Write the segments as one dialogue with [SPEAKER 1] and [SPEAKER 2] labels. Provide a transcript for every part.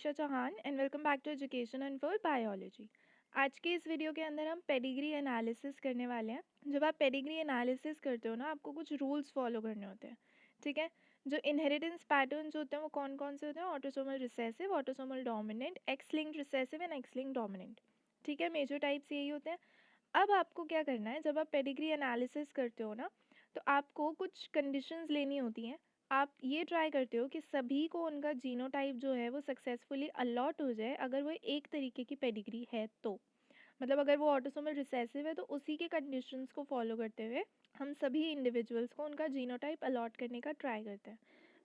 [SPEAKER 1] Manisha Chauhan and welcome back to education and for biology. आज के इस वीडियो के अंदर हम पेडिग्री एनालिसिस करने वाले हैं। जब आप पेडिग्री एनालिसिस करते हो ना, आपको कुछ रूल्स फॉलो करने होते हैं। ठीक है, जो इनहेरिटेंस पैटर्न्स होते हैं वो कौन कौन से होते हैं? Autosomal recessive, autosomal dominant, x linked recessive and x linked dominant. ठीक है, मेजर टाइप्स यही होते हैं। अब आपको क्या करना है, जब आप पेडिग्री एनालिसिस करते हो ना, तो आपको कुछ कंडीशंस लेनी होती हैं। आप ये ट्राई करते हो कि सभी को उनका जीनोटाइप जो है वो सक्सेसफुली अलॉट हो जाए, अगर वो एक तरीके की पेडिग्री है तो। मतलब अगर वो ऑटोसोमल रिसेसिव है तो उसी के कंडीशंस को फॉलो करते हुए हम सभी इंडिविजुअल्स को उनका जीनोटाइप अलॉट करने का ट्राई करते हैं।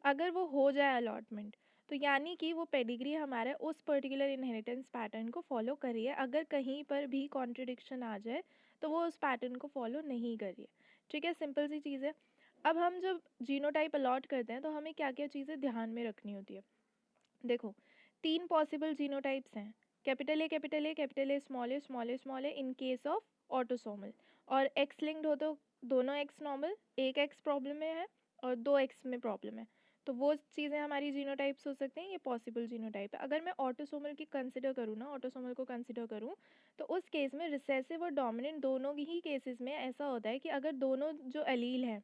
[SPEAKER 1] अगर वो हो जाए अलॉटमेंट, तो यानी कि वो पेडिग्री हमारे उस पर्टिकुलर इनहेरिटेंस पैटर्न को फॉलो कर रही है। अगर कहीं पर भी कॉन्ट्रडिक्शन आ जाए तो वो उस पैटर्न को फॉलो नहीं कर रही है। ठीक है, सिंपल सी चीज़ है। अब हम जब जीनोटाइप अलॉट करते हैं तो हमें क्या क्या चीज़ें ध्यान में रखनी होती है। देखो, 3 पॉसिबल जीनोटाइप्स हैं। Capital A capital A capital A small A small A small A in case of autosomal. और एक्स लिंक्ड हो तो दोनों एक्स नॉर्मल, एक एक्स प्रॉब्लम में है और दो एक्स में प्रॉब्लम है, तो वो चीज़ें हमारी जीनोटाइप्स हो सकते हैं। ये पॉसिबल जीनोटाइप है। अगर मैं ऑटोसोमल की कंसिडर करूँ ना, ऑटोसोमल को कंसिडर करूँ, तो उस केस में रिसेसिव और डोमिनेंट दोनों ही केसेस में ऐसा होता है कि अगर दोनों जो एलील हैं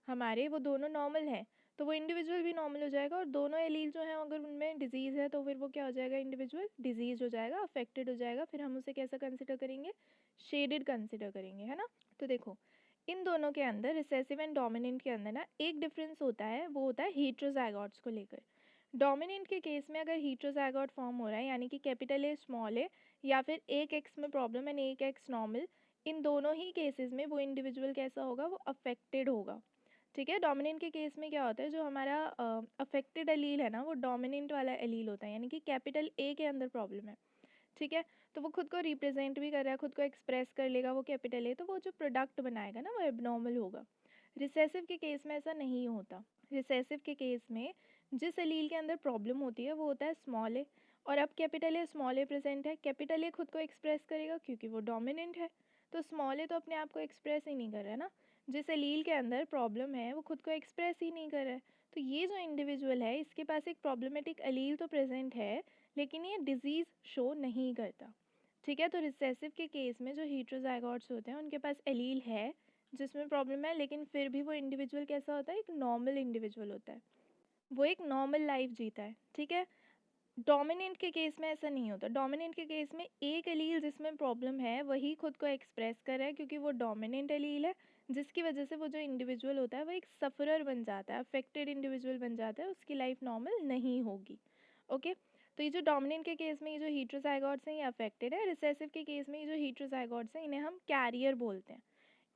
[SPEAKER 1] हमारे वो दोनों नॉर्मल हैं, तो वो इंडिविजुअल भी नॉर्मल हो जाएगा। और दोनों एलील जो हैं अगर उनमें डिजीज़ है तो फिर वो क्या हो जाएगा? इंडिविजुअल डिजीज़ हो जाएगा, अफेक्टेड हो जाएगा। फिर हम उसे कैसा कंसिडर करेंगे? शेडेड कंसिडर करेंगे, है ना। तो देखो, इन दोनों के अंदर, रिसेसिव एंड डोमिनेंट के अंदर ना, एक डिफरेंस होता है, वो होता है हीट्रोजाइगोट्स को लेकर। डोमिनेंट के केस में अगर हीट्रोजाइगोट फॉर्म हो रहा है, यानी कि कैपिटल ए स्मॉल ए, या फिर एक एक्स में प्रॉब्लम एंड एक एक्स नॉर्मल, इन दोनों ही केसेस में वो इंडिविजुअल कैसा होगा? वो अफेक्टेड होगा। ठीक है, डोमिनेंट के केस में क्या होता है, जो हमारा अफेक्टेड एलील है ना, वो डोमिनेंट वाला एलील होता है, यानी कि कैपिटल ए के अंदर प्रॉब्लम है। ठीक है, तो वो खुद को रिप्रेजेंट भी कर रहा है, खुद को एक्सप्रेस कर लेगा, वो कैपिटल ए, तो वो जो प्रोडक्ट बनाएगा ना वो एबनॉर्मल होगा। रिसेसिव के केस में ऐसा नहीं होता। रिसेसिव के केस में जिस एलील के अंदर प्रॉब्लम होती है वो होता है स्मॉल ए। और अब capital A small A present है, कैपिटल ए खुद को एक्सप्रेस करेगा क्योंकि वो डोमिनेंट है। तो स्मॉल ए तो अपने आप को एक्सप्रेस ही नहीं कर रहा है ना। जिस एलील के अंदर प्रॉब्लम है वो खुद को एक्सप्रेस ही नहीं कर रहा है। तो ये जो इंडिविजुअल है, इसके पास एक प्रॉब्लमेटिक एलील तो प्रेजेंट है, लेकिन ये डिजीज़ शो नहीं करता। ठीक है, तो रिसेसिव के केस में जो हीट्रोजाइगोट्स होते हैं उनके पास एलील है जिसमें प्रॉब्लम है, लेकिन फिर भी वो इंडिविजुअल कैसा होता है? एक नॉर्मल इंडिविजुअल होता है, वो एक नॉर्मल लाइफ जीता है। ठीक है, डोमिनेंट के केस में ऐसा नहीं होता। डोमिनेंट के केस में एक एलील जिसमें प्रॉब्लम है वही खुद को एक्सप्रेस कर रहा है, क्योंकि वो डोमिनेंट एलील है, जिसकी वजह से वो जो इंडिविजुअल होता है वो एक सफ़रर बन जाता है, अफेक्टेड इंडिविजुअल बन जाता है, उसकी लाइफ नॉर्मल नहीं होगी। ओके, तो ये जो डोमिनेंट के केस में ये जो हीट्रोजाइगोट्स हैं ये अफेक्टेड है। रिसेसिव के केस में ये जो हीट्रोजाइगोट्स हैं इन्हें हम कैरियर बोलते हैं।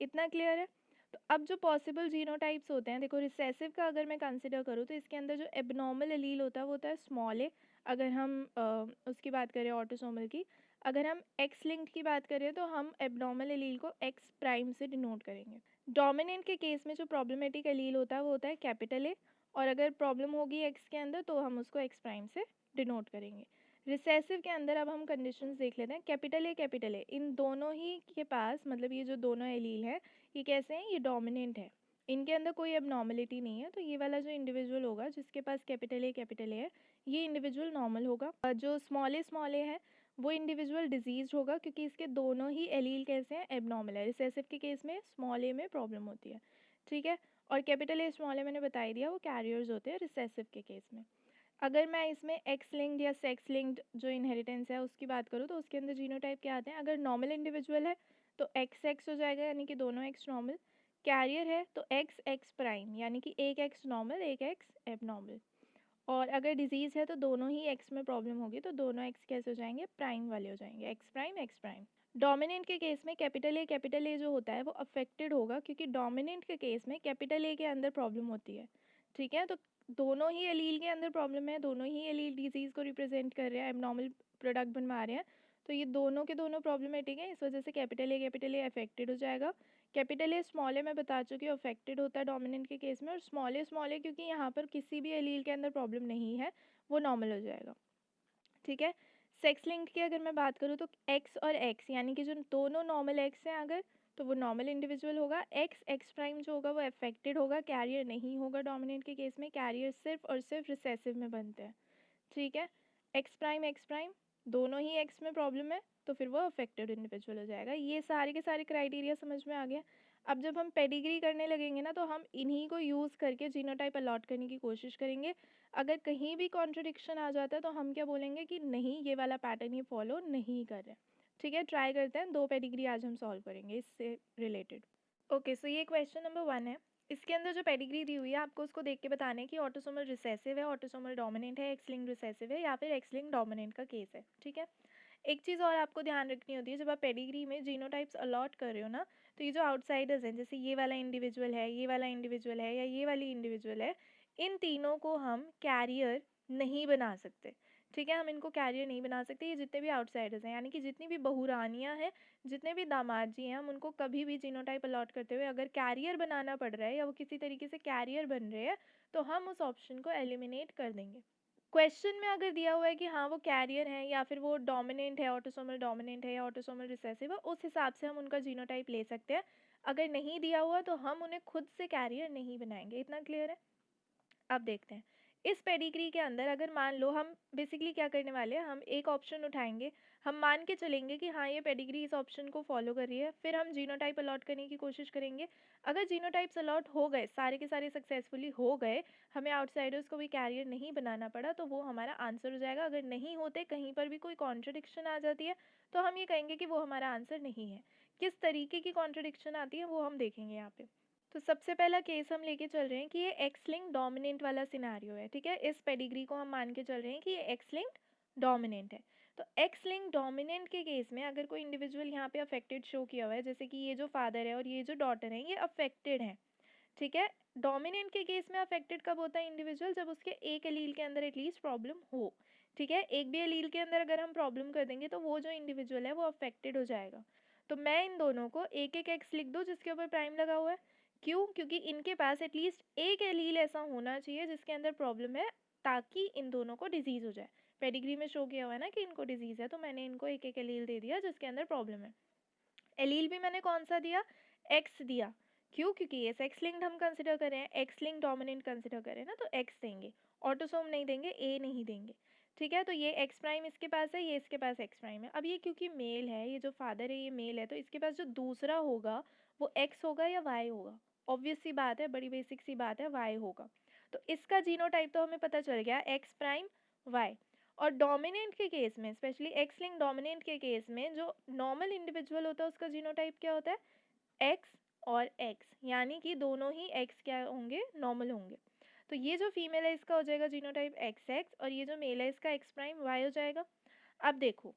[SPEAKER 1] इतना क्लियर है? तो अब जो पॉसिबल जीनोटाइप्स होते हैं, देखो, रिसेसिव का अगर मैं कंसिडर करूँ तो इसके अंदर जो एबनॉर्मल एलील होता है वो होता है स्मॉल ए। अगर हम उसकी बात करें ऑटोसोमल की, अगर हम एक्स लिंक्ड की बात करें तो हम एबनॉर्मल एलील को एक्स प्राइम से डिनोट करेंगे। डोमिनेंट के केस में जो प्रॉब्लमेटिक एलील होता है वो होता है कैपिटल ए, और अगर प्रॉब्लम होगी एक्स के अंदर तो हम उसको एक्स प्राइम से डिनोट करेंगे। रिसेसिव के अंदर अब हम कंडीशंस देख लेते हैं। कैपिटल ए इन दोनों ही के पास, मतलब ये जो दोनों एलील है ये कैसे हैं? ये डोमिनेंट है, इनके अंदर कोई एबनॉर्मलिटी नहीं है। तो ये वाला जो इंडिविजुअल होगा जिसके पास कैपिटल ए है, ये इंडिविजुअल नॉर्मल होगा। और जो स्मॉल ए है वो इंडिविजुअल डिजीज होगा, क्योंकि इसके दोनों ही एलील कैसे हैं? एबनॉर्मल है। रिसेसिव के केस में स्मॉल ए में प्रॉब्लम होती है। ठीक है, और कैपिटल ए स्मॉल ए मैंने बता ही दिया, वो कैरियर्स होते हैं रिसेसिव के केस में। अगर मैं इसमें एक्स लिंक्ड या सेक्स लिंक्ड जो इनहेरिटेंस है उसकी बात करूँ तो उसके अंदर जीनोटाइप क्या आते हैं? अगर नॉर्मल इंडिविजुअल है तो एक्स एक्स हो जाएगा, यानी कि दोनों एक्स नॉर्मल। कैरियर है तो एक्स एक्स प्राइम, यानी कि एक एक्स नॉर्मल एक एक्स एबनॉर्मल। और अगर डिजीज़ है तो दोनों ही एक्स में प्रॉब्लम होगी, तो दोनों एक्स कैसे हो जाएंगे? प्राइम वाले हो जाएंगे, ex prime ex prime. Dominant के केस में कैपिटल ए जो होता है वो अफेक्टेड होगा, क्योंकि डोमिनेंट के केस में कैपिटल ए के अंदर प्रॉब्लम होती है। ठीक है, तो दोनों ही एलील के अंदर प्रॉब्लम है, दोनों ही एलील डिजीज़ को रिप्रेजेंट कर रहे हैं, एबनॉर्मल प्रोडक्ट बनवा रहे हैं, तो ये दोनों के दोनों प्रॉब्लमेटिक हैं। इस वजह से कैपिटल ए अफेक्टेड हो जाएगा। कैपिटल ए स्मॉल ए मैं बता चुकी हूँ अफेक्टेड होता है डोमिनेंट के केस में, और स्मॉल ए क्योंकि यहाँ पर किसी भी एलील के अंदर प्रॉब्लम नहीं है, वो नॉर्मल हो जाएगा। ठीक है, सेक्स लिंक की अगर मैं बात करूँ तो एक्स और एक्स, यानी कि जो दोनों नॉर्मल एक्स हैं अगर, तो वो नॉर्मल इंडिविजुअल होगा। एक्स एक्स प्राइम जो होगा वो अफेक्टेड होगा, कैरियर नहीं होगा। डोमिनेंट के केस में कैरियर सिर्फ और सिर्फ रिसेसिव में बनते हैं। ठीक है, एक्स प्राइम दोनों ही एक्स में प्रॉब्लम है तो फिर वो अफेक्टेड इंडिविजुअल हो जाएगा। ये सारे के सारे क्राइटेरिया समझ में आ गया। अब जब हम पेडिग्री करने लगेंगे ना तो हम इन्हीं को यूज़ करके जीनोटाइप अलॉट करने की कोशिश करेंगे। अगर कहीं भी कॉन्ट्रडिक्शन आ जाता है तो हम क्या बोलेंगे कि नहीं, ये वाला पैटर्न ही फॉलो नहीं कर रहे। ठीक है, ट्राई करते हैं। 2 पेडिग्री आज हम सॉल्व करेंगे इससे रिलेटेड। ओके, सो ये क्वेश्चन नंबर 1 है। इसके अंदर जो पेडिग्री दी हुई है आपको उसको देख के बताना है कि ऑटोसोमल रिसेसिव है, ऑटोसोमल डोमिनेंट है, एक्स लिंक्ड रिसेसिव है या फिर एक्स लिंक्ड डोमिनेंट का केस है। ठीक है, एक चीज़ और आपको ध्यान रखनी होती है जब आप पेडिग्री में जीनोटाइप्स अलॉट कर रहे हो ना, तो ये जो आउटसाइडर्स हैं, जैसे ये वाला इंडिविजुअल है, ये वाला इंडिविजुअल है या ये वाली इंडिविजुअल है, इन तीनों को हम कैरियर नहीं बना सकते। ठीक है, हम इनको कैरियर नहीं बना सकते। ये जितने भी आउटसाइडर्स हैं, यानी कि जितनी भी बहुरानियाँ हैं, जितने भी दामाद जी हैं, हम उनको कभी भी जीनोटाइप अलॉट करते हुए अगर कैरियर बनाना पड़ रहा है या वो किसी तरीके से कैरियर बन रहे हैं तो हम उस ऑप्शन को एलिमिनेट कर देंगे। क्वेश्चन में अगर दिया हुआ है कि हाँ वो कैरियर है या फिर वो डोमिनेंट है, ऑटोसोमल डोमिनेंट है या ऑटोसोमल रिसेसिव है, उस हिसाब से हम उनका जीनोटाइप ले सकते हैं। अगर नहीं दिया हुआ तो हम उन्हें खुद से कैरियर नहीं बनाएंगे। इतना क्लियर है? अब देखते हैं इस पेडिग्री के अंदर, अगर मान लो हम बेसिकली क्या करने वाले हैं, हम एक ऑप्शन उठाएंगे, हम मान के चलेंगे कि हाँ ये पेडिग्री इस ऑप्शन को फॉलो कर रही है, फिर हम जीनोटाइप अलॉट करने की कोशिश करेंगे। अगर जीनोटाइप्स अलॉट हो गए, सारे के सारे सक्सेसफुली हो गए, हमें आउटसाइडर्स को भी कैरियर नहीं बनाना पड़ा, तो वो हमारा आंसर हो जाएगा। अगर नहीं होते, कहीं पर भी कोई कॉन्ट्रडिक्शन आ जाती है, तो हम ये कहेंगे कि वो हमारा आंसर नहीं है। किस तरीके की कॉन्ट्रडिक्शन आती है वो हम देखेंगे यहाँ पे। तो सबसे पहला केस हम लेके चल रहे हैं कि ये एक्स लिंक डोमिनेंट वाला सिनारियो है। ठीक है, इस पेडिग्री को हम मान के चल रहे हैं कि ये एक्स लिंक डोमिनेंट है। तो एक्स लिंक डोमिनेंट के केस में अगर कोई इंडिविजुअल यहाँ पे अफेक्टेड शो किया हुआ है, जैसे कि ये जो फादर है और ये जो डॉटर है, ये अफेक्टेड है। ठीक है, डोमिनेंट के केस में अफेक्टेड कब होता है इंडिविजुअल? जब उसके एक एलील के अंदर एटलीस्ट प्रॉब्लम हो। ठीक है, एक भी एलील के अंदर अगर हम प्रॉब्लम कर देंगे तो वो जो इंडिविजुअल है वो अफेक्टेड हो जाएगा। तो मैं इन दोनों को एक एक एक्स लिख दूँ जिसके ऊपर प्राइम लगा हुआ है। क्यों? क्योंकि इनके पास एटलीस्ट एक एलील ऐसा होना चाहिए जिसके अंदर प्रॉब्लम है, ताकि इन दोनों को डिजीज़ हो जाए। पेडिग्री में शो किया हुआ है ना कि इनको डिजीज़ है, तो मैंने इनको एक एक एलील दे दिया जिसके अंदर प्रॉब्लम है। एलील भी मैंने कौन सा दिया? एक्स दिया। क्यों? क्योंकि ये सेक्स लिंक्ड हम कंसिडर कर रहे हैं, एक्स लिंक डोमिनेंट कंसिडर कर रहे हैं ना, तो एक्स देंगे। ऑटोसोम नहीं देंगे, ए नहीं देंगे। ठीक है, तो ये एक्स प्राइम इसके पास है, ये इसके पास एक्स प्राइम है। अब ये क्योंकि मेल है, ये जो फादर है ये मेल है, तो इसके पास जो दूसरा होगा वो एक्स होगा या वाई होगा? ऑब्वियस सी बात है, बड़ी बेसिक सी बात है, वाई होगा। तो इसका जीनोटाइप तो हमें पता चल गया, एक्स प्राइम वाई। और डोमिनेंट के केस में, स्पेशली एक्स लिंक डोमिनेंट के केस में, जो नॉर्मल इंडिविजुअल होता है उसका जीनोटाइप क्या होता है? एक्स और एक्स, यानी कि दोनों ही एक्स क्या होंगे? नॉर्मल होंगे। तो ये जो फीमेल है इसका हो जाएगा जीनोटाइप एक्स एक्स, और ये जो मेल है इसका एक्स प्राइम वाई हो जाएगा। अब देखो,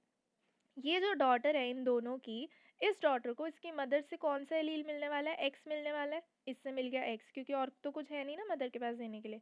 [SPEAKER 1] ये जो डॉटर है इन दोनों की, इस डॉटर को इसकी मदर से कौन सा एलील मिलने वाला है? एक्स मिलने वाला है। इससे मिल गया एक्स, क्योंकि और तो कुछ है नहीं ना मदर के पास देने के लिए।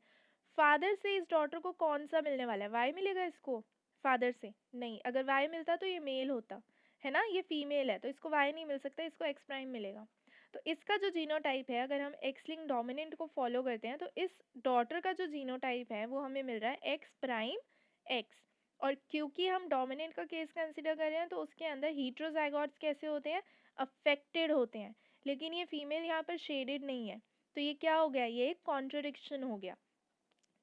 [SPEAKER 1] फादर से इस डॉटर को कौन सा मिलने वाला है? वाई मिलेगा इसको फादर से? नहीं, अगर वाई मिलता तो ये मेल होता है ना, ये फीमेल है तो इसको वाई नहीं मिल सकता, इसको एक्स प्राइम मिलेगा। तो इसका जो जीनोटाइप है, अगर हम एक्स लिंक डोमिनेंट को फॉलो करते हैं, तो इस डॉटर का जो जीनोटाइप है वो हमें मिल रहा है एक्स प्राइम एक्स। और क्योंकि हम डोमिनेंट का केस कंसिडर कर रहे हैं तो उसके अंदर हीट्रोजाइगोट्स कैसे होते हैं? अफेक्टेड होते हैं। लेकिन ये फीमेल यहाँ पर शेडेड नहीं है, तो ये क्या हो गया? ये एक कॉन्ट्रडिक्शन हो गया।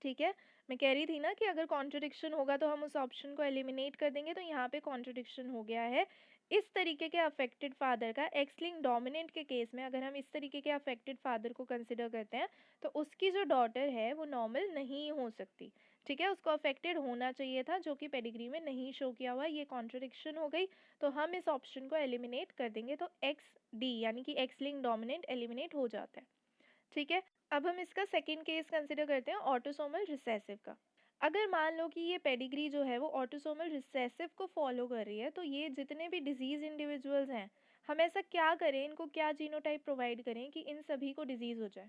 [SPEAKER 1] ठीक है, मैं कह रही थी ना कि अगर कॉन्ट्रडिक्शन होगा तो हम उस ऑप्शन को एलिमिनेट कर देंगे, तो यहाँ पे कॉन्ट्रडिक्शन हो गया है। इस तरीके के अफेक्टेड फादर का, एक्स लिंक डोमिनेंट के केस में अगर हम इस तरीके के अफेक्टेड फादर को कंसिडर करते हैं तो उसकी जो डॉटर है वो नॉर्मल नहीं हो सकती। ठीक है, उसको अफेक्टेड होना चाहिए था, जो कि पेडिग्री में नहीं शो किया हुआ, ये कॉन्ट्रडिक्शन हो गई। तो हम इस ऑप्शन को एलिमिनेट कर देंगे, तो एक्स डी यानी कि एक्स लिंक डोमिनेंट एलिमिनेट हो जाता है। ठीक है, अब हम इसका सेकंड केस कंसिडर करते हैं, ऑटोसोमल रिसेसिव का। अगर मान लो कि ये पेडिग्री जो है वो ऑटोसोमल रिसेसिव को फॉलो कर रही है, तो ये जितने भी डिजीज इंडिविजुअल्स हैं, हम ऐसा क्या करें, इनको क्या जीनोटाइप प्रोवाइड करें कि इन सभी को डिजीज हो जाए?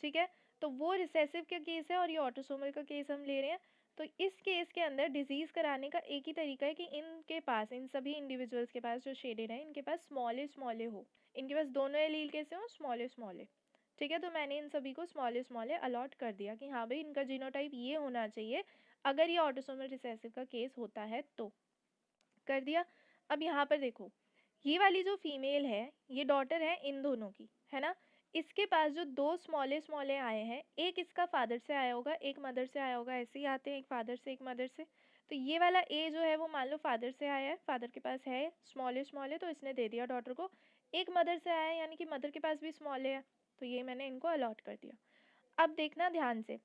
[SPEAKER 1] ठीक है, तो वो रिसेसिव का केस है और ये ऑटोसोमल का केस हम ले रहे हैं। तो इस केस के अंदर डिजीज कराने का एक ही तरीका है कि इनके पास, इन सभी इंडिविजुअल्स के पास जो शेडेड है, इनके पास स्मॉल ए हो, इनके पास दोनों एलील कैसे हो? स्मॉल ए। ठीक है, तो मैंने इन सभी को स्मॉल ए अलॉट कर दिया कि हाँ भाई इनका जीनोटाइप ये होना चाहिए अगर ये ऑटोसोमल रिसेसिव का केस होता है तो। कर दिया। अब यहाँ पर देखो, ये वाली जो फीमेल है ये डॉटर है इन दोनों की, है ना। इसके पास जो दो स्मॉल ए आए हैं, एक इसका फादर से आया होगा, एक मदर से आया होगा, ऐसे ही आते हैं एक फादर से एक मदर से। तो ये वाला ए जो है वो मान लो फादर से आया है, फादर के पास है स्मॉल है तो इसने दे दिया डॉटर को। एक मदर से आया है यानी कि मदर के पास भी स्मॉल है, तो ये मैंने इनको अलॉट कर दिया। अब देखना ध्यान से,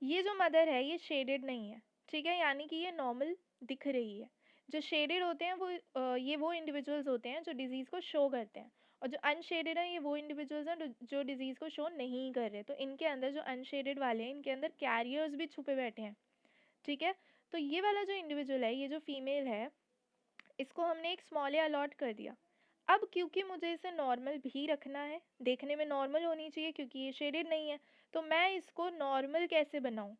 [SPEAKER 1] ये जो मदर है ये शेडेड नहीं है, ठीक है, यानी कि ये नॉर्मल दिख रही है। जो शेडेड होते हैं वो ये वो इंडिविजुअल्स होते हैं जो डिजीज़ को शो करते हैं, और जो अनशेडेड है ये वो इंडिविजुअल्स हैं जो डिजीज़ को शो नहीं कर रहे। तो इनके अंदर जो अनशेडेड वाले हैं इनके अंदर कैरियर्स भी छुपे बैठे हैं, ठीक है। तो ये वाला जो इंडिविजुअल है, ये जो फीमेल है, इसको हमने एक स्मॉल ए अलॉट कर दिया। अब क्योंकि मुझे इसे नॉर्मल भी रखना है, देखने में नॉर्मल होनी चाहिए क्योंकि ये शेडेड नहीं है, तो मैं इसको नॉर्मल कैसे बनाऊं?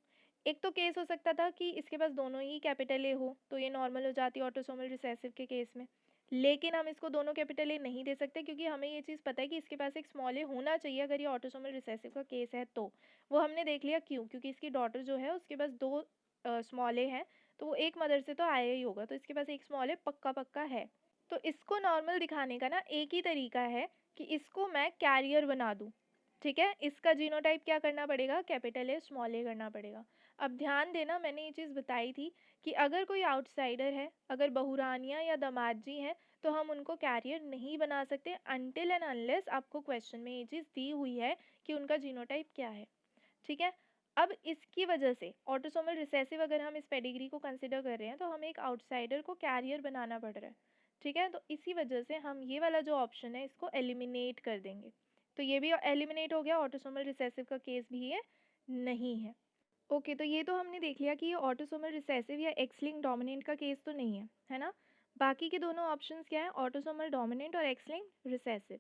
[SPEAKER 1] एक तो केस हो सकता था कि इसके पास दोनों ही कैपिटल ए हो, तो ये नॉर्मल हो जाती है ऑटोसोमल रिसेसिव के केस में। लेकिन हम इसको दोनों कैपिटल ए नहीं दे सकते क्योंकि हमें ये चीज़ पता है कि इसके पास एक स्मॉल ए होना चाहिए अगर ये ऑटोसोमल रिसेसिव का केस है तो। वो हमने देख लिया क्यों, क्योंकि इसकी डॉटर जो है उसके पास दो स्मॉल ए हैं, तो वो एक मदर से तो आया ही होगा, तो इसके पास एक स्मॉल ए पक्का पक्का है। तो इसको नॉर्मल दिखाने का ना एक ही तरीका है कि इसको मैं कैरियर बना दूँ, ठीक है। इसका जीनोटाइप क्या करना पड़ेगा, कैपिटल ए स्मॉल ए करना पड़ेगा। अब ध्यान देना, मैंने ये चीज़ बताई थी कि अगर कोई आउटसाइडर है, अगर बहुरानियाँ या दामाद हैं, तो हम उनको कैरियर नहीं बना सकते अनटिल एंड अनलेस आपको क्वेश्चन में ये चीज़ दी हुई है कि उनका जीनोटाइप क्या है, ठीक है। अब इसकी वजह से ऑटोसोमल रिसेसिव अगर हम इस पेडिग्री को कंसिडर कर रहे हैं तो हमें एक आउटसाइडर को कैरियर बनाना पड़ रहा है, ठीक है। तो इसी वजह से हम ये वाला जो ऑप्शन है इसको एलिमिनेट कर देंगे। तो ये भी एलिमिनेट हो गया, ऑटोसोमल रिसेसिव का केस भी ये नहीं है। ओके, तो ये तो हमने देख लिया कि ये ऑटोसोमल रिसेसिव या एक्स लिंक्ड डोमिनेंट का केस तो नहीं है ना। बाकी के दोनों ऑप्शंस क्या है, ऑटोसोमल डोमिनेंट और एक्स लिंक्ड रिसेसिव।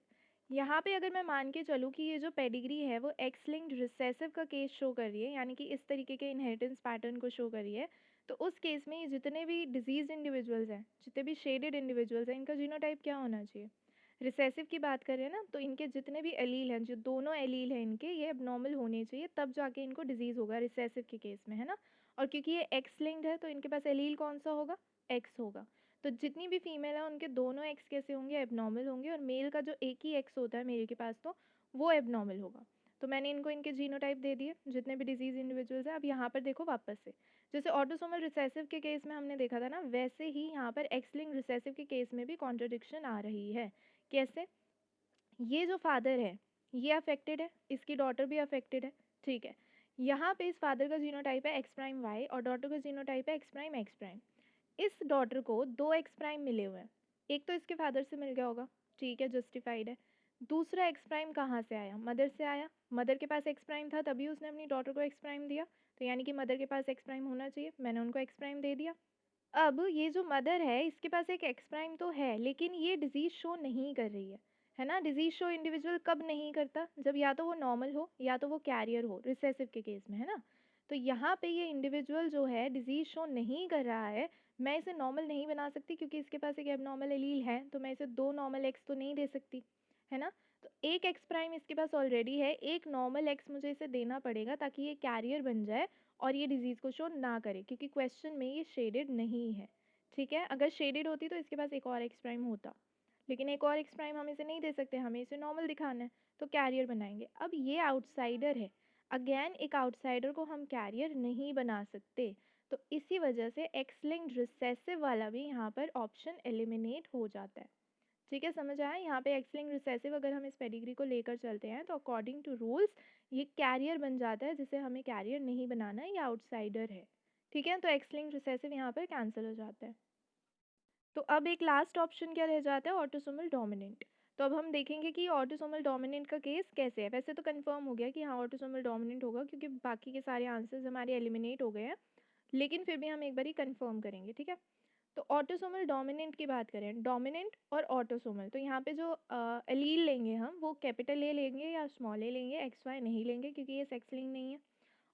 [SPEAKER 1] यहाँ पे अगर मैं मान के चलूँ कि ये जो पेडिग्री है वो एक्स लिंक्ड रिसेसिव का केस शो कर रही है, यानी कि इस तरीके के इनहेरिटेंस पैटर्न को शो कर रही है, तो उस केस में ये जितने भी डिजीज इंडिविजुअल्स हैं, जितने भी शेडेड इंडिविजुअल्स हैं, इनका जीनोटाइप क्या होना चाहिए, रिसेसिव की बात करें ना, तो इनके जितने भी एलील हैं, जो दोनों एलील हैं इनके, ये एबनॉर्मल होने चाहिए, तब जाके इनको डिजीज़ होगा रिसेसिव के केस में, है ना। और क्योंकि ये एक्स लिंक्ड है तो इनके पास एलील कौन सा होगा, एक्स होगा। तो जितनी भी फीमेल है उनके दोनों एक्स कैसे होंगे, एबनॉर्मल होंगे, और मेल का जो एक ही एक्स होता है मेल के पास तो वो एबनॉर्मल होगा। तो मैंने इनको इनके जीनोटाइप दे दिए जितने भी डिजीज इंडिविजुअल्स हैं। अब यहाँ पर देखो वापस से, जैसे ऑटोसोमल रिसेसिव के केस में हमने देखा था ना, वैसे ही यहाँ पर एक्स लिंक्ड रिसेसिव के केस में भी कॉन्ट्रडिक्शन आ रही है। कैसे, ये जो फादर है ये अफेक्टेड है, इसकी डॉटर भी अफेक्टेड है, ठीक है। यहाँ पे इस फादर का जीनोटाइप है एक्स प्राइम वाई और डॉटर का जीनोटाइप है एक्स प्राइम एक्स प्राइम। इस डॉटर को दो एक्स प्राइम मिले हुए हैं, एक तो इसके फादर से मिल गया होगा, ठीक है, जस्टिफाइड है। दूसरा एक्स प्राइम कहाँ से आया, मदर से आया। मदर के पास एक्स प्राइम था तभी उसने अपनी डॉटर को एक्स प्राइम दिया, तो यानी कि मदर के पास एक्स प्राइम होना चाहिए, मैंने उनको एक्स प्राइम दे दिया। अब ये जो मदर है इसके पास एक एक्स प्राइम तो है, लेकिन ये डिजीज़ शो नहीं कर रही है ना। डिजीज़ शो इंडिविजुअल कब नहीं करता, जब या तो वो नॉर्मल हो या तो वो कैरियर हो, रिसेसिव के केस में, है ना। तो यहाँ पे ये इंडिविजुअल जो है डिजीज़ शो नहीं कर रहा है, मैं इसे नॉर्मल नहीं बना सकती क्योंकि इसके पास एक एबनॉर्मल एलील है, तो मैं इसे दो नॉर्मल एक्स तो नहीं दे सकती, है ना। तो एक एक्स प्राइम इसके पास ऑलरेडी है, एक नॉर्मल एक्स मुझे इसे देना पड़ेगा ताकि ये कैरियर बन जाए और ये डिजीज़ को शो ना करे, क्योंकि क्वेश्चन में ये शेडेड नहीं है, ठीक है। अगर शेडेड होती तो इसके पास एक और एक्स प्राइम होता, लेकिन एक और एक्स प्राइम हम इसे नहीं दे सकते, हमें इसे नॉर्मल दिखाना है, तो कैरियर बनाएंगे। अब ये आउटसाइडर है, अगेन एक आउटसाइडर को हम कैरियर नहीं बना सकते, तो इसी वजह से एक्स लिंक्ड रिसेसिव वाला भी यहाँ पर ऑप्शन एलिमिनेट हो जाता है, ठीक है। समझ आया, यहाँ पे एक्स लिंक्ड रिसेसिव अगर हम इस पेडिग्री को लेकर चलते हैं तो अकॉर्डिंग टू रूल्स ये कैरियर बन जाता है, जिसे हमें कैरियर नहीं बनाना है, ये आउटसाइडर है, ठीक है। तो एक्स लिंक्ड रिसेसिव यहाँ पर कैंसिल हो जाता है। तो अब एक लास्ट ऑप्शन क्या रह जाता है, ऑटोसोमल डोमिनेंट। तो अब हम देखेंगे कि ऑटोसोमल डोमिनेंट का केस कैसे है। वैसे तो कंफर्म हो गया कि हाँ ऑटोसोमल डोमिनेंट होगा क्योंकि बाकी के सारे आंसर्स हमारे एलिमिनेट हो गए हैं, लेकिन फिर भी हम एक बार ही कंफर्म करेंगे, ठीक है। तो ऑटोसोमल डोमिनेंट की बात करें, डोमिनेंट और ऑटोसोमल, तो यहाँ पे जो एलील लेंगे हम वो कैपिटल ए लेंगे या स्मॉल ए लेंगे, एक्स वाई नहीं लेंगे क्योंकि ये सेक्स लिंक नहीं है।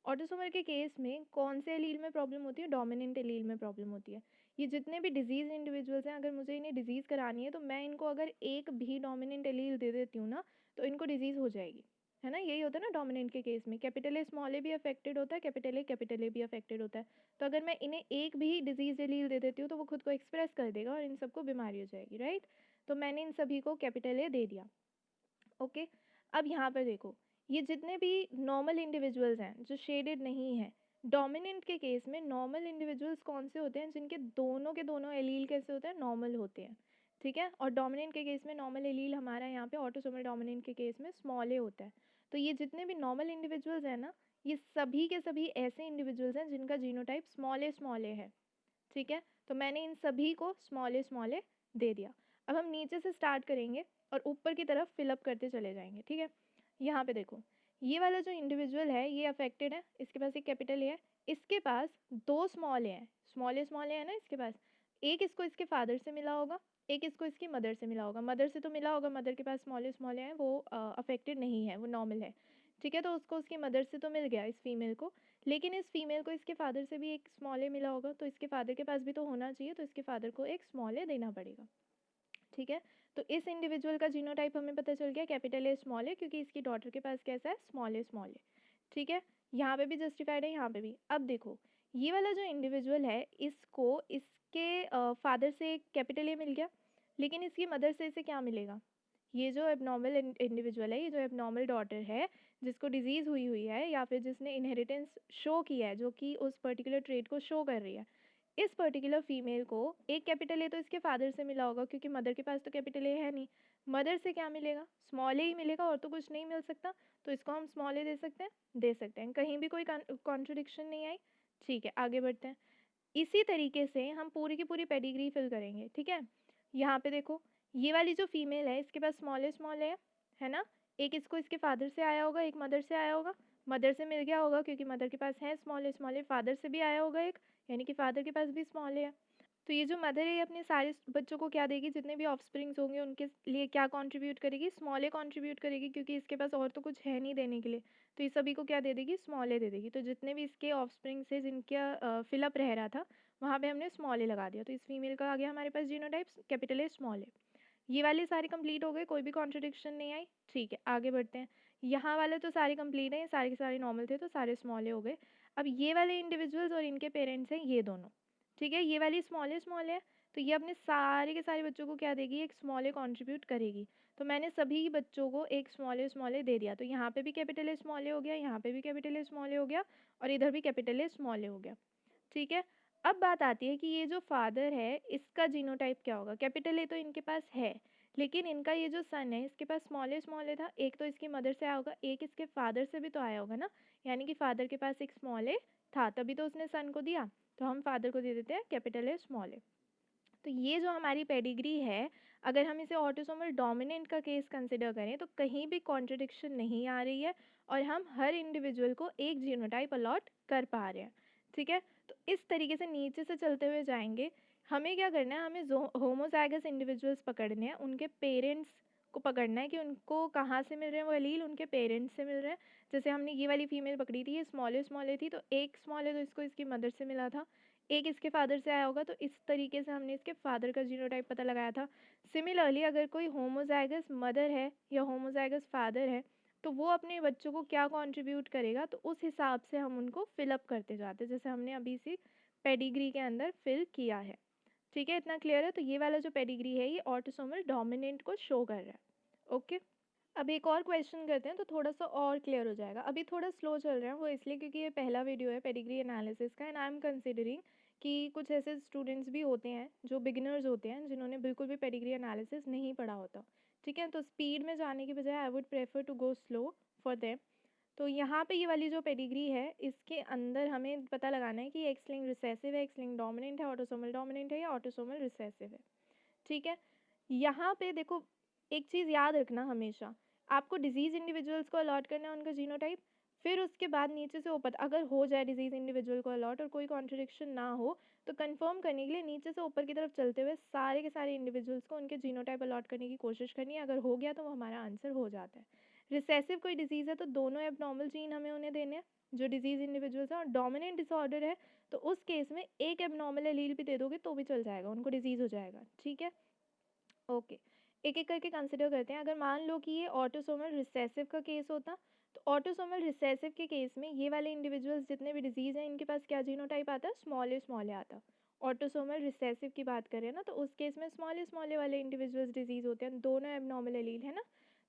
[SPEAKER 1] ऑटोसोमल के केस में कौन से एलील में प्रॉब्लम होती है, डोमिनेंट एलील में प्रॉब्लम होती है। ये जितने भी डिजीज़ इंडिविजुअल्स हैं, अगर मुझे इन्हें डिजीज़ करानी है तो मैं इनको अगर एक भी डोमिनेंट एलील दे देती हूँ ना, तो इनको डिजीज़ हो जाएगी, है ना। यही होता है ना डोमिनेंट के केस में, कैपिटल ए स्मॉल ए भी अफेक्टेड होता है, कैपिटल ए भी अफेक्टेड होता है। तो अगर मैं इन्हें एक भी डिजीज़ एलील दे देती हूँ तो वो खुद को एक्सप्रेस कर देगा और इन सबको बीमारी हो जाएगी, राइट। तो मैंने इन सभी को कैपिटल ए दे दिया, ओके। अब यहाँ पर देखो, ये जितने भी नॉर्मल इंडिविजुअल्स हैं जो शेडेड नहीं हैं, डोमिनेंट के केस में नॉर्मल इंडिविजुअल्स कौन से होते हैं, जिनके दोनों के दोनों एलील कैसे होते हैं, नॉर्मल होते हैं, ठीक है। और डोमिनेंट के केस में नॉर्मल एलील हमारा यहाँ पे ऑटोसोमल डोमिनेंट के केस में स्मॉल ए होता है। तो ये जितने भी नॉर्मल इंडिविजुअल्स हैं ना, ये सभी के सभी ऐसे इंडिविजुअल्स हैं जिनका जीनोटाइप स्मॉल ए है, ठीक है। तो मैंने इन सभी को स्मॉल ए दे दिया। अब हम नीचे से स्टार्ट करेंगे और ऊपर की तरफ फिलअप करते चले जाएंगे, ठीक है। यहाँ पे देखो, ये वाला जो इंडिविजुअल है ये अफेक्टेड है, इसके पास एक कैपिटल ए है, इसके पास दो स्मॉल ए हैं, स्मॉल ए है ना इसके पास। एक इसको इसके फादर से मिला होगा, एक इसको इसकी मदर से मिला होगा। मदर से तो मिला होगा, मदर के पास स्मॉल ए है, वो अफेक्टेड नहीं है, वो नॉर्मल है, ठीक है। तो उसको उसकी मदर से तो मिल गया इस फीमेल को, लेकिन इस फीमेल को इसके फादर से भी एक स्मॉल ए मिला होगा, तो इसके फादर के पास भी तो होना चाहिए, तो इसके फादर को एक स्मॉल ए देना पड़ेगा, ठीक है। तो इस इंडिविजुअल का जीनोटाइप हमें पता चल गया कैपिटल ए स्मॉल ए, क्योंकि इसकी डॉटर के पास कैसा है, स्मॉल ए, ठीक है। यहाँ पे भी जस्टिफाइड है, यहाँ पे भी। अब देखो, ये वाला जो इंडिविजुअल है, इसको इसके फादर से एक कैपिटल ए मिल गया, लेकिन इसकी मदर से इसे क्या मिलेगा, ये जो एबनॉर्मल इंडिविजुअल है, ये जो एबनॉर्मल डॉटर है, जिसको डिजीज़ हुई हुई है या फिर जिसने इनहेरिटेंस शो किया है, जो कि उस पर्टिकुलर ट्रेट को शो कर रही है, इस पर्टिकुलर फीमेल को एक कैपिटल ए तो इसके फादर से मिला होगा, क्योंकि मदर के पास तो कैपिटल ए है नहीं। मदर से क्या मिलेगा, स्मॉल ए ही मिलेगा, और तो कुछ नहीं मिल सकता, तो इसको हम स्मॉल ए दे सकते हैं, कहीं भी कोई कॉन्ट्रडिक्शन नहीं आई, ठीक है। आगे बढ़ते हैं। इसी तरीके से हम पूरी की पूरी पेडिग्री फिल करेंगे, ठीक है। यहाँ पे देखो, ये वाली जो फीमेल है, इसके पास स्मॉल ए है ना। एक इसको इसके फादर से आया होगा, एक मदर से आया होगा, मदर से मिल गया होगा क्योंकि मदर के पास है स्मॉल ए, फादर से भी आया होगा एक, यानी कि फादर के पास भी स्मॉल ए है। तो ये जो मदर है, ये अपने सारे बच्चों को क्या देगी, जितने भी ऑफस्प्रिंग्स होंगे उनके लिए क्या कंट्रीब्यूट करेगी, स्मॉल ए कंट्रीब्यूट करेगी, क्योंकि इसके पास और तो कुछ है नहीं देने के लिए, तो ये सभी को क्या दे देगी, स्मॉल ए दे देगी। तो जितने भी इसके ऑफस्प्रिंग्स से जिनका फिलअप रह रहा था, वहाँ पे हमने स्मॉल ए लगा दिया, तो इस फीमेल का आ गया हमारे पास जीनोटाइप कैपिटल ए स्मॉल ए। ये वाले सारे कंप्लीट हो गए, कोई भी कॉन्ट्रडिक्शन नहीं आई, ठीक है। आगे बढ़ते हैं। यहाँ वाले तो सारे कंप्लीट हैं, ये सारे के सारे नॉर्मल थे, तो सारे स्मॉल ए हो गए। अब ये वाले इंडिविजुअल्स और इनके पेरेंट्स हैं ये दोनों, ठीक है। ये वाली स्मॉल है, तो ये अपने सारे के सारे बच्चों को क्या देगी, एक स्मॉल ए कॉन्ट्रीब्यूट करेगी। तो मैंने सभी बच्चों को एक स्मॉल ए दे दिया, तो यहाँ पे भी कैपिटल ए स्मॉल ए हो गया, यहाँ पे भी कैपिटल ए स्मॉल ए हो गया, और इधर भी कैपिटल ए स्मॉल ए हो गया, ठीक है। अब बात आती है कि ये जो फादर है, इसका जीनोटाइप क्या होगा। कैपिटल ए तो इनके पास है, लेकिन इनका ये जो सन है, इसके पास स्मॉल ए था, एक तो इसकी मदर से आया होगा, एक इसके फादर से भी तो आया होगा ना, यानी कि फादर के पास एक स्मॉल ए था, तभी तो उसने सन को दिया, तो हम फादर को दे देते हैं कैपिटल ए स्मॉल ए। तो ये जो हमारी पेडिग्री है, अगर हम इसे ऑटोसोमल डोमिनेंट का केस कंसिडर करें, तो कहीं भी कॉन्ट्रडिक्शन नहीं आ रही है, और हम हर इंडिविजुअल को एक जीनोटाइप अलॉट कर पा रहे हैं, ठीक है। तो इस तरीके से नीचे से चलते हुए जाएंगे। हमें क्या करना है, हमें होमोजाइगस इंडिविजुअल्स पकड़ने हैं, उनके पेरेंट्स को पकड़ना है कि उनको कहाँ से मिल रहे हैं वो एलील, उनके पेरेंट्स से मिल रहे हैं। जैसे हमने ये वाली फीमेल पकड़ी थी, ये स्मॉल ए थी, तो एक स्मॉल ए तो इसको इसकी मदर से मिला था, एक इसके फादर से आया होगा, तो इस तरीके से हमने इसके फादर का जीनोटाइप पता लगाया था। सिमिलरली अगर कोई होमोजाइगस मदर है या होमोजाइगस फादर है, तो वो अपने बच्चों को क्या कंट्रीब्यूट करेगा, तो उस हिसाब से हम उनको फिलअप करते जाते हैं, जैसे हमने अभी सी पेडिग्री के अंदर फिल किया है, ठीक है। इतना क्लियर है। तो ये वाला जो पेडिग्री है, ये ऑटोसोमल डोमिनेंट को शो कर रहा है, ओके। अब एक और क्वेश्चन करते हैं, तो थोड़ा सा और क्लियर हो जाएगा। अभी थोड़ा स्लो चल रहा है, वो इसलिए क्योंकि ये पहला वीडियो है पेडिग्री एनालिसिस का, एंड आई एम कंसिडरिंग कि कुछ ऐसे स्टूडेंट्स भी होते हैं जो बिगिनर्स होते हैं, जिन्होंने बिल्कुल भी पेडिग्री एनालिसिस नहीं पढ़ा होता, ठीक है। तो स्पीड में जाने की बजाय I would prefer to go slow for them. तो यहाँ पे ये वाली जो पेडिग्री है, इसके अंदर हमें पता लगाना है कि एक्स लिंक रिसेसिव है, एक्स लिंक डोमिनेंट है, ऑटोसोमल डोमिनेंट है या ऑटोसोमल रिसेसिव है, ठीक है। यहाँ पे देखो, एक चीज़ याद रखना हमेशा, आपको डिजीज़ इंडिविजुअल्स को अलॉट करना है उनका जीनोटाइप, फिर उसके बाद नीचे से ऊपर अगर हो जाए डिजीज़ इंडिविजुअल को अलॉट और कोई कॉन्ट्रडिक्शन ना हो, तो कंफर्म करने के लिए नीचे से ऊपर की तरफ चलते हुए सारे के सारे इंडिविजुअल्स को उनके जीनोटाइप अलॉट करने की कोशिश करनी है। अगर हो गया तो वो हमारा आंसर हो जाता है। रिसेसिव कोई डिजीज़ है तो दोनों एबनॉर्मल जीन हमें उन्हें देने हैं जो डिजीज़ इंडिविजुअल्स हैं, और डोमिनेंट डिसऑर्डर है तो उस केस में एक एबनॉर्मल एलील भी दे दोगे तो भी चल जाएगा, उनको डिजीज़ हो जाएगा, ठीक है, ओके। एक एक करके कंसिडर करते हैं। अगर मान लो कि ये ऑटोसोमल रिसेसिव का केस होता, तो ऑटोसोमल रिसेसिव के केस में ये वाले इंडिविजुअल्स जितने भी डिजीज़ हैं, इनके पास क्या जीनोटाइप आता है, स्मॉल ए आता। ऑटोसोमल रिसेसिव की बात करें ना, तो उस केस में स्मॉल ए वाले इंडिविजुअल्स डिजीज़ होते हैं, दोनों एबनॉर्मल एलील है ना,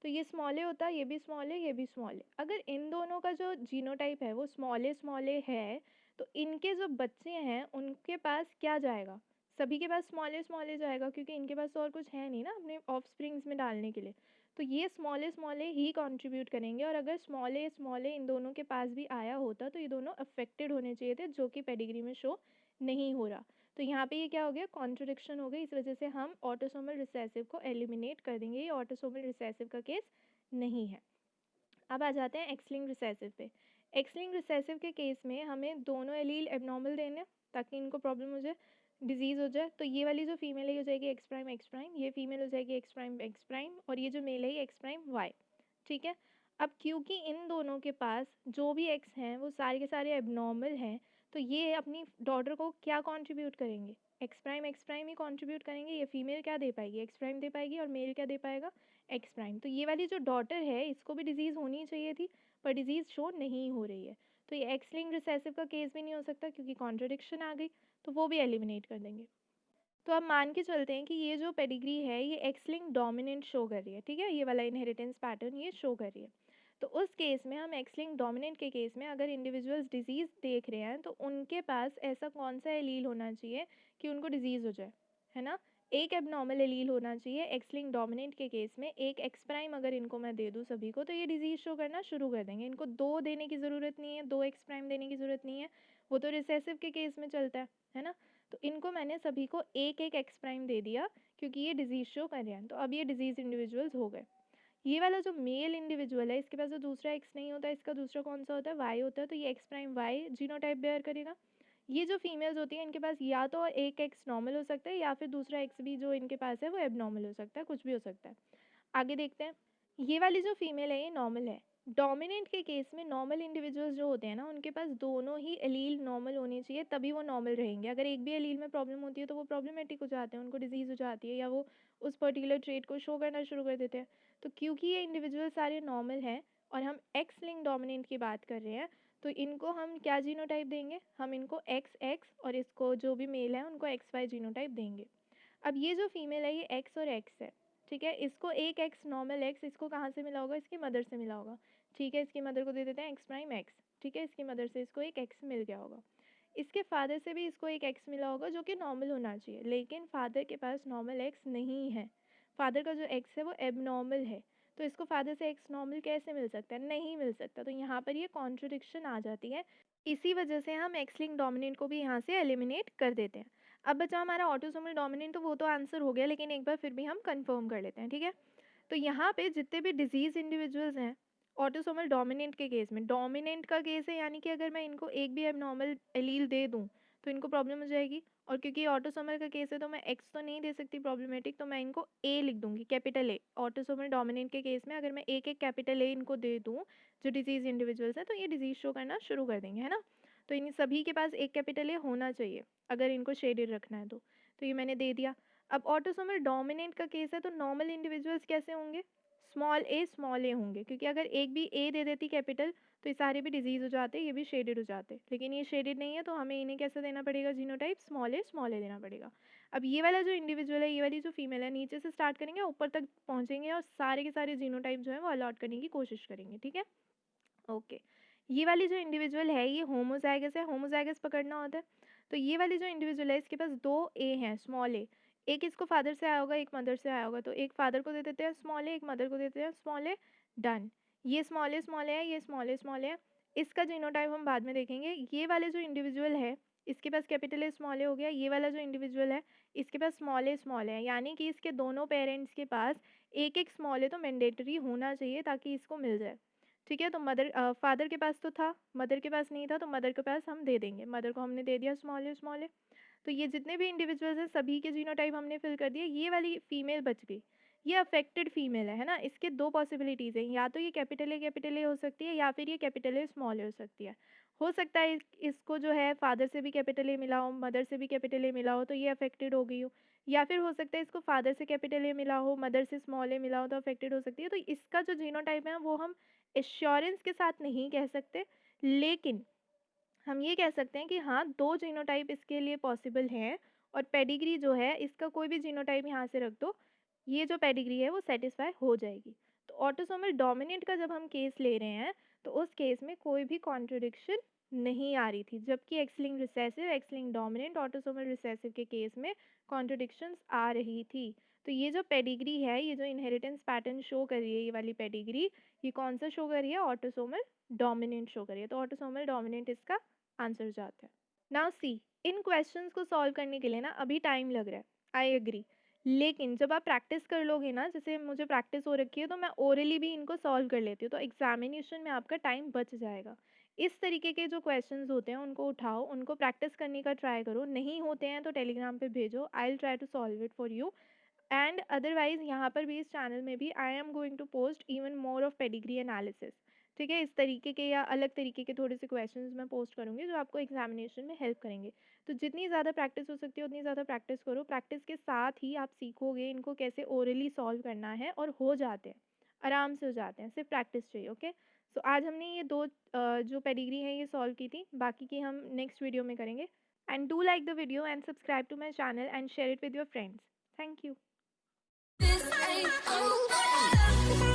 [SPEAKER 1] तो ये स्मॉल ए होता है, ये भी स्मॉल ए, ये भी स्मॉल ए। अगर इन दोनों का जो जीनोटाइप है वो स्मॉल ए है, तो इनके जो बच्चे हैं उनके पास क्या जाएगा, सभी के पास स्मॉल ए जाएगा, क्योंकि इनके पास तो और कुछ है नहीं ना अपने ऑफस्प्रिंग्स में डालने के लिए। तो ये स्मॉल ए ही कंट्रीब्यूट करेंगे, और अगर स्मॉल ए इन दोनों के पास भी आया होता तो ये दोनों अफेक्टेड होने चाहिए थे, जो कि पेडिग्री में शो नहीं हो रहा। तो यहाँ पे ये क्या हो गया, कॉन्ट्रडिक्शन हो गई, इस वजह से हम ऑटोसोमल रिसेसिव को एलिमिनेट कर देंगे, ये ऑटोसोमल रिसेसिव का केस नहीं है। अब आ जाते हैं एक्स लिंक्ड रिसेसिव पे। एक्स लिंक्ड रिसेसिव के केस में हमें दोनों एलील एबनॉर्मल देने हैं ताकि इनको प्रॉब्लम हो जाए, डिजीज़ हो जाए। तो ये वाली जो फीमेल है ये हो जाएगी एक्स प्राइम, ये फीमेल हो जाएगी एक्स प्राइम, और ये जो मेल है ये एक्स प्राइम वाई। ठीक है। अब क्योंकि इन दोनों के पास जो भी एक्स हैं वो सारे के सारे एबनॉर्मल हैं, तो ये अपनी डॉटर को क्या कंट्रीब्यूट करेंगे, एक्स प्राइम ही कंट्रीब्यूट करेंगे। ये फीमेल क्या दे पाएगी, एक्स प्राइम दे पाएगी, और मेल क्या दे पाएगा, एक्स प्राइम। तो ये वाली जो डॉटर है इसको भी डिजीज़ होनी चाहिए थी, पर डिजीज़ शो नहीं हो रही है। तो ये एक्स लिंक्ड रिसेसिव का केस भी नहीं हो सकता क्योंकि कॉन्ट्रडिक्शन आ गई, तो वो भी एलिमिनेट कर देंगे। तो अब मान के चलते हैं कि ये जो पेडिग्री है ये एक्स लिंक डोमिनेंट शो कर रही है, ठीक है, ये वाला इनहेरिटेंस पैटर्न ये शो कर रही है। तो उस केस में हम एक्स लिंक डोमिनेंट के केस में अगर इंडिविजुअल्स डिजीज़ देख रहे हैं तो उनके पास ऐसा कौन सा एलील होना चाहिए कि उनको डिजीज़ हो जाए, है ना। एक एबनॉर्मल एलील होना चाहिए एक्स लिंक डोमिनेंट के केस में, एक एक्स प्राइम अगर इनको मैं दे दूँ सभी को तो ये डिजीज़ शो करना शुरू कर देंगे। इनको दो देने की ज़रूरत नहीं है, दो एक्स प्राइम देने की ज़रूरत नहीं है, वो तो रिसेसिव के केस में चलता है ना। तो इनको मैंने सभी को एक एक एक्स प्राइम दे दिया क्योंकि ये डिजीज़ शो कर रहे हैं, तो अब ये डिजीज़ इंडिविजुअल्स हो गए। ये वाला जो मेल इंडिविजुअल है इसके पास जो दूसरा एक्स नहीं होता, इसका दूसरा कौन सा होता है, वाई होता है, तो ये X prime Y genotype bear करेगा। ये जो फीमेल्स होती हैं इनके पास या तो एक एक्स नॉर्मल हो सकता है या फिर दूसरा एक्स भी जो इनके पास है वो एबनॉर्मल हो सकता है, कुछ भी हो सकता है। आगे देखते हैं। ये वाली जो फीमेल है ये नॉर्मल है। डोमिनेंट के केस में नॉर्मल इंडिविजुअल्स जो होते हैं ना उनके पास दोनों ही एलील नॉर्मल होने चाहिए, तभी वो नॉर्मल रहेंगे। अगर एक भी एलील में प्रॉब्लम होती है तो वो प्रॉब्लमेटिक हो जाते हैं, उनको डिजीज़ हो जाती है, या वो उस पर्टिकुलर ट्रेट को शो करना शुरू कर देते हैं। तो क्योंकि ये इंडिविजुअल सारे नॉर्मल हैं और हम एक्स लिंक डोमिनेंट की बात कर रहे हैं, तो इनको हम क्या जीनोटाइप देंगे, हम इनको एक्स एक्स और इसको जो भी मेल है उनको एक्स वाई जीनोटाइप देंगे। अब ये जो फीमेल है ये एक्स और एक्स है, ठीक है, इसको एक एक्स नॉर्मल एक्स इसको कहाँ से मिला होगा, इसकी मदर से मिला होगा, ठीक है। इसकी मदर को दे देते हैं एक्स प्राइम एक्स, ठीक है, इसकी मदर से इसको एक एक्स मिल गया होगा। इसके फादर से भी इसको एक एक्स मिला होगा जो कि नॉर्मल होना चाहिए, लेकिन फादर के पास नॉर्मल एक्स नहीं है, फादर का जो एक्स है वो एबनॉर्मल है। तो इसको फादर से एक्स नॉर्मल कैसे मिल सकता है, नहीं मिल सकता। तो यहाँ पर ये कॉन्ट्रडिक्शन आ जाती है, इसी वजह से हम एक्स लिंक डोमिनेंट को भी यहाँ से एलिमिनेट कर देते हैं। अब बचा हमारा ऑटोसोमल डोमिनेंट, तो वो तो आंसर हो गया, लेकिन एक बार फिर भी हम कंफर्म कर लेते हैं, ठीक है। तो यहाँ पे जितने भी डिजीज़ इंडिविजुअल्स हैं ऑटोसोमल डोमिनेंट के केस में, डोमिनेंट का केस है यानी कि अगर मैं इनको एक भी एबनॉर्मल एलील दे दूँ तो इनको प्रॉब्लम हो जाएगी, और क्योंकि ऑटोसोमल का केस है तो मैं एक्स तो नहीं दे सकती प्रॉब्लमेटिक, तो मैं इनको ए लिख दूंगी, कैपिटल ए। ऑटोसोमल डोमिनेंट के केस में अगर मैं एक एक कैपिटल ए इनको दे दूँ जो डिजीज़ इंडिविजुअल्स हैं तो ये डिजीज़ शो करना शुरू कर देंगे, है ना। तो इन सभी के पास एक कैपिटल ए होना चाहिए अगर इनको शेडेड रखना है तो ये मैंने दे दिया। अब ऑटोसोमल डोमिनेंट का केस है तो नॉर्मल इंडिविजुअल्स कैसे होंगे, स्मॉल ए होंगे, क्योंकि अगर एक भी ए दे देती कैपिटल तो ये सारे भी डिजीज़ हो जाते, ये भी शेडेड हो जाते, लेकिन ये शेडेड नहीं है तो हमें इन्हें कैसे देना पड़ेगा, जीनोटाइप स्मॉल ए देना पड़ेगा। अब ये वाला जो इंडिविजुअल है, ये वाली जो फीमेल है, नीचे से स्टार्ट करेंगे ऊपर तक पहुँचेंगे और सारे के सारे जीनोटाइप जो है वो अलॉट करने की कोशिश करेंगे, ठीक है। ओके। ये वाली जो इंडिविजुअल है ये होमोजाइगस है, होमोजाइगस पकड़ना होता है। तो ये वाली जो इंडिविजुअल है इसके पास दो ए हैं, स्मॉल ए, एक इसको फादर से आया होगा एक मदर से आया होगा, तो एक फादर को दे देते हैं स्मॉल ए, एक मदर को देते हैं स्मॉल ए, डन। ये स्मॉल ए है, ये स्मॉल ए। इसका जीनोटाइप हम बाद में देखेंगे। ये वाले जो इंडिविजुअल है इसके पास कैपिटल ए स्मॉल ए हो गया, ये वाला जो इंडिविजुअल है इसके पास स्मॉल ए, यानी कि इसके दोनों पेरेंट्स के पास एक एक स्मॉल ए तो मैंडेटरी होना चाहिए ताकि इसको मिल जाए, ठीक है। तो फादर के पास तो था, मदर के पास नहीं था, तो मदर के पास हम दे देंगे, मदर को हमने दे दिया स्मॉल ए। तो ये जितने भी इंडिविजुअल्स हैं सभी के जीनोटाइप हमने फिल कर दिए। ये वाली फीमेल बच गई, ये अफेक्टेड फीमेल है ना। इसके दो पॉसिबिलिटीज़ हैं, या तो ये कैपिटल ए हो सकती है या फिर ये कैपिटल ए स्मॉल ए हो सकती है। हो सकता है इसको जो है फादर से भी कैपिटल ए मिला हो, मदर से भी कैपिटल ए मिला हो तो ये अफेक्टेड हो गई हो, या फिर हो सकता है इसको फादर से कैपिटल ए मिला हो, मदर से स्मॉल ए मिला हो तो अफेक्टेड हो सकती है। तो इसका जो जीनोटाइप है वो हम एश्योरेंस के साथ नहीं कह सकते, लेकिन हम ये कह सकते हैं कि हाँ दो जीनोटाइप इसके लिए पॉसिबल हैं, और पेडिग्री जो है इसका कोई भी जीनोटाइप यहाँ से रख दो, ये जो पेडिग्री है वो सेटिस्फाई हो जाएगी। तो ऑटोसोमल डोमिनेंट का जब हम केस ले रहे हैं तो उस केस में कोई भी कॉन्ट्रडिक्शन नहीं आ रही थी, जबकि x linked recessive, x linked dominant, autosomal recessive के केस में कॉन्ट्रडिक्शंस आ रही थी। तो ये जो पेडिग्री है, ये जो इनहेरिटेंस पैटर्न शो कर रही है, ये वाली पेडिग्री, ये कौन सा शो कर रही है? ऑटोसोमल डोमिनेंट शो कर रही है। तो ऑटोसोमल डोमिनेंट इसका आंसर जाता है। नाउ सी, इन क्वेश्चंस को सॉल्व करने के लिए ना अभी टाइम लग रहा है, आई एग्री, लेकिन जब आप प्रैक्टिस कर लोगे ना, जैसे मुझे प्रैक्टिस हो रखी है तो मैं ओरली भी इनको सॉल्व कर लेती हूँ, तो एग्जामिनेशन में आपका टाइम बच जाएगा। इस तरीके के जो क्वेश्चंस होते हैं उनको उठाओ, उनको प्रैक्टिस करने का ट्राई करो, नहीं होते हैं तो टेलीग्राम पे भेजो, I will try to solve it for you. And otherwise यहाँ पर भी, इस चैनल में भी, I am going to post even more of pedigree analysis. ठीक है, इस तरीके के या अलग तरीके के थोड़े से क्वेश्चंस मैं पोस्ट करूँगी जो आपको एग्जामिनेशन में हेल्प करेंगे। तो जितनी ज़्यादा प्रैक्टिस हो सकती है उतनी ज़्यादा प्रैक्टिस करो। प्रैक्टिस के साथ ही आप सीखोगे इनको कैसे ओरली सॉल्व करना है, और हो जाते हैं, आराम से हो जाते हैं, सिर्फ प्रैक्टिस चाहिए। ओके, सो आज हमने ये दो जो पेडिग्री है ये सॉल्व की थी, बाकी की हम नेक्स्ट वीडियो में करेंगे। And do like the video and subscribe to my channel and share it with your friends. Thank you.
[SPEAKER 2] This ain't over.